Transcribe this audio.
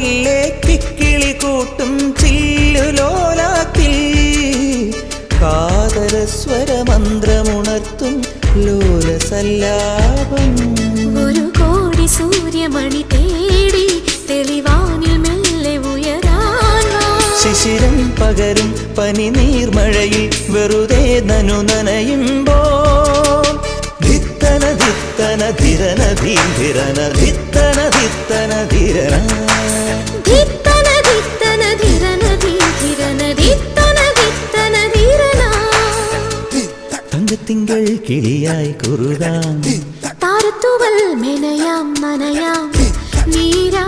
മെല്ലെ കിക്കിളി കൂട്ടും ചില്ലുലോലാത്തിൽ കാതരസ്വരമന്ത്രമുണർത്തും ലോലസല്ലാപം. ഒരു കോടി സൂര്യമണി തേടി തെളിവാനിൽ മെല്ലെ ഉയരാൻ ശിശിരം പകരും പനി നീർമഴയിൽ വെറുതെ നനു നനയുമ്പോൾ ധിത്തന ധിത്തന ധിരന ധീരന ധിത്തന ധിത്തന ധിരന ധിത്തന ധിത്തന ധിരന ധീരന ധിത്തന ധിത്തന ധിരന. തങ്കത്തിങ്കൾ കിളിയായി കുറുകാം താരത്തുവൽ മെനയാം നനയാം നീരാ